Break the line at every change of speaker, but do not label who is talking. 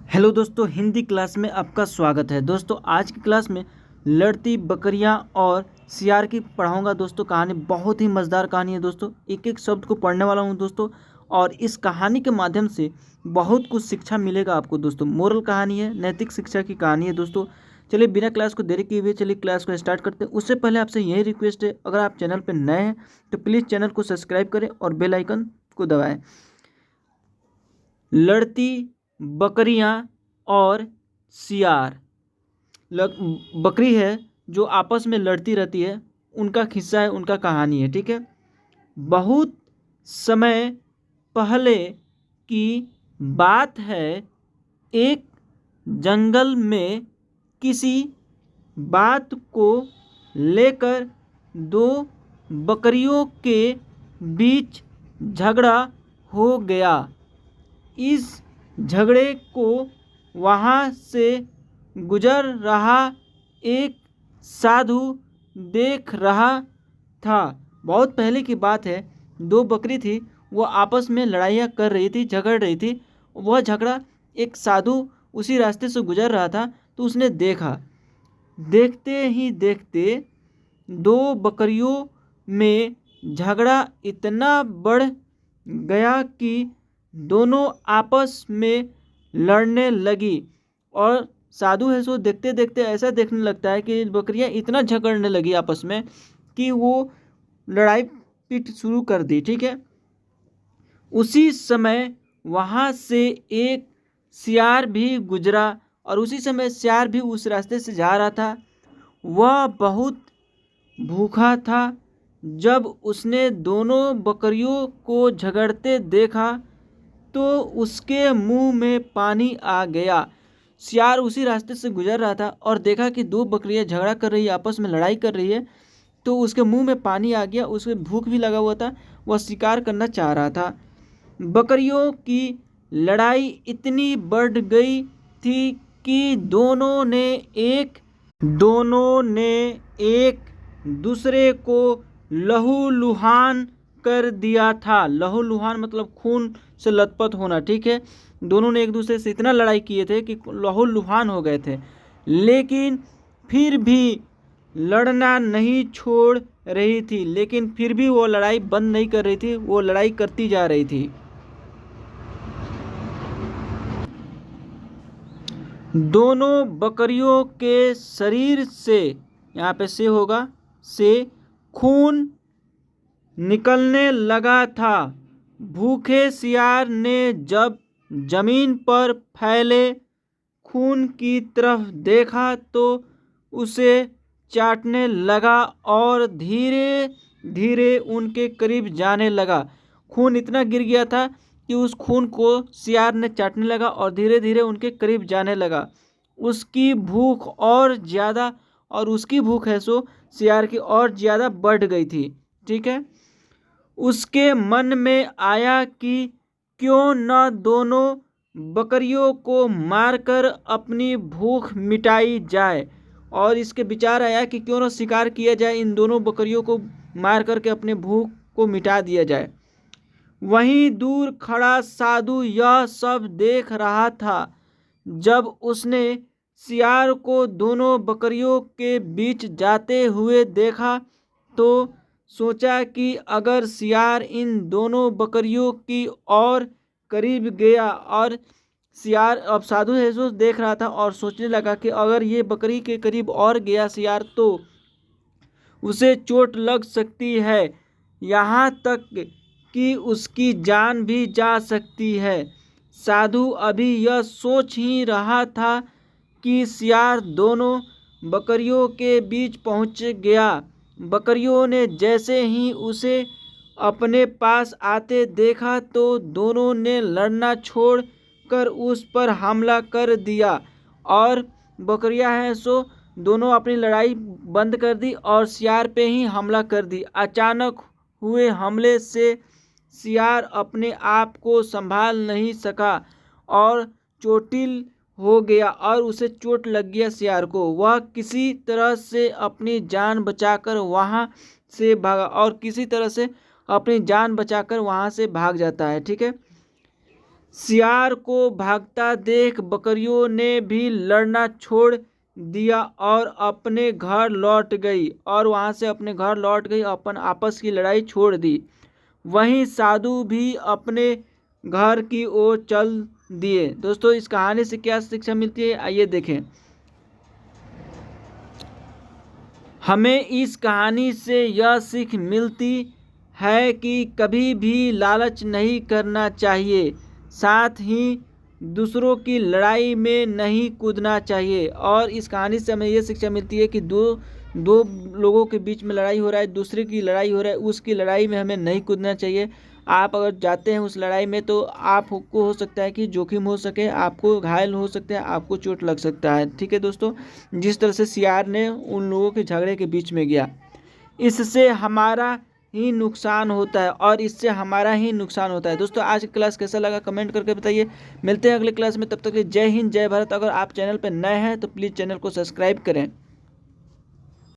Hello दोस्तों, Hindi class में आपका स्वागत है। दोस्तों आज की क्लास में लड़ती बकरियां और सियार की पढ़ाऊंगा। दोस्तों कहानी बहुत ही मज़ेदार कहानी है। दोस्तों एक एक शब्द को पढ़ने वाला हूं दोस्तों, और इस कहानी के माध्यम से बहुत कुछ शिक्षा मिलेगा आपको। दोस्तों मोरल कहानी है, नैतिक शिक्षा की कहानी है। दोस्तों चलिए बिना क्लास को देरी किए हुए चलिए क्लास को स्टार्ट करते हैं। उससे पहले आपसे यही रिक्वेस्ट है, अगर आप चैनल पर नए हैं तो प्लीज़ चैनल को सब्सक्राइब करें और बेल आइकन को दबाएँ। लड़ती बकरियां और सियार। बकरी है जो आपस में लड़ती रहती है, उनका किस्सा है, उनका कहानी है। ठीक है। बहुत समय पहले की बात है। एक जंगल में किसी बात को लेकर दो बकरियों के बीच झगड़ा हो गया। इस झगड़े को वहाँ से गुजर रहा एक साधु देख रहा था। बहुत पहले की बात है, दो बकरी थी, वो आपस में लड़ाइयाँ कर रही थी, झगड़ रही थी। वह झगड़ा एक साधु उसी रास्ते से गुजर रहा था तो उसने देखा। देखते ही देखते दो बकरियों में झगड़ा इतना बढ़ गया कि दोनों आपस में लड़ने लगी। और साधु है सो देखते देखते ऐसा देखने लगता है कि बकरियां इतना झगड़ने लगी आपस में कि वो लड़ाई पीट शुरू कर दी। ठीक है। उसी समय वहाँ से एक सियार भी गुजरा, और उसी समय सियार भी उस रास्ते से जा रहा था। वह बहुत भूखा था। जब उसने दोनों बकरियों को झगड़ते देखा तो उसके मुंह में पानी आ गया। सियार उसी रास्ते से गुजर रहा था और देखा कि दो बकरियां झगड़ा कर रही है, आपस में लड़ाई कर रही है, तो उसके मुंह में पानी आ गया। उसे भूख भी लगा हुआ था, वह शिकार करना चाह रहा था। बकरियों की लड़ाई इतनी बढ़ गई थी कि दोनों ने एक दूसरे को लहूलुहान कर दिया था। लहूलुहान मतलब खून से लथपथ होना। ठीक है। दोनों ने एक दूसरे से इतना लड़ाई किए थे कि लहूलुहान हो गए थे, लेकिन फिर भी लड़ना नहीं छोड़ रही थी। लेकिन फिर भी वो लड़ाई बंद नहीं कर रही थी, वो लड़ाई करती जा रही थी। दोनों बकरियों के शरीर से, यहाँ पे से होगा, से खून निकलने लगा था। भूखे सियार ने जब जमीन पर फैले खून की तरफ देखा तो उसे चाटने लगा और धीरे धीरे उनके करीब जाने लगा। खून इतना गिर गया था कि उस खून को सियार ने चाटने लगा और धीरे धीरे उनके करीब जाने लगा। उसकी भूख और ज़्यादा, और उसकी भूख है सो सियार की और ज़्यादा बढ़ गई थी। ठीक है। उसके मन में आया कि क्यों न दोनों बकरियों को मारकर अपनी भूख मिटाई जाए। और इसके विचार आया कि क्यों न शिकार किया जाए, इन दोनों बकरियों को मार करके अपने भूख को मिटा दिया जाए। वहीं दूर खड़ा साधु यह सब देख रहा था। जब उसने सियार को दोनों बकरियों के बीच जाते हुए देखा तो सोचा कि अगर सियार इन दोनों बकरियों की और करीब गया, और सियार अब साधु है सो देख रहा था और सोचने लगा कि अगर ये बकरी के करीब और गया सियार तो उसे चोट लग सकती है, यहाँ तक कि उसकी जान भी जा सकती है। साधु अभी यह सोच ही रहा था कि सियार दोनों बकरियों के बीच पहुंच गया। बकरियों ने जैसे ही उसे अपने पास आते देखा तो दोनों ने लड़ना छोड़कर उस पर हमला कर दिया। और बकरियां हैं सो दोनों अपनी लड़ाई बंद कर दी और सियार पे ही हमला कर दी। अचानक हुए हमले से सियार अपने आप को संभाल नहीं सका और चोटिल हो गया और उसे चोट लग गया सियार को। वह किसी तरह से अपनी जान बचाकर वहाँ से भागा, और किसी तरह से अपनी जान बचाकर वहाँ से भाग जाता है। ठीक है। सियार को भागता देख बकरियों ने भी लड़ना छोड़ दिया और अपने घर लौट गई और वहाँ से अपने घर लौट गई, अपन आपस की लड़ाई छोड़ दी। वहीं साधु भी अपने घर की ओर चल दिए। दोस्तों इस कहानी से क्या शिक्षा मिलती है, आइए देखें। हमें इस कहानी से यह सीख मिलती है कि कभी भी लालच नहीं करना चाहिए, साथ ही दूसरों की लड़ाई में नहीं कूदना चाहिए। और इस कहानी से हमें यह शिक्षा मिलती है कि दो लोगों के बीच में लड़ाई हो रहा है, दूसरे की लड़ाई हो रहा है, उसकी लड़ाई में हमें नहीं कूदना चाहिए। आप अगर जाते हैं उस लड़ाई में तो आपको हो सकता है कि जोखिम हो सके, आपको घायल हो सकते हैं, आपको चोट लग सकता है। ठीक है दोस्तों, जिस तरह से सियार ने उन लोगों के झगड़े के बीच में गया, इससे हमारा ही नुकसान होता है और इससे हमारा ही नुकसान होता है। दोस्तों आज की क्लास कैसा लगा कमेंट करके बताइए। मिलते हैं अगले क्लास में, तब तक के लिए जय हिंद जय भारत। अगर आप चैनल पर नए हैं तो प्लीज़ चैनल को सब्सक्राइब करें।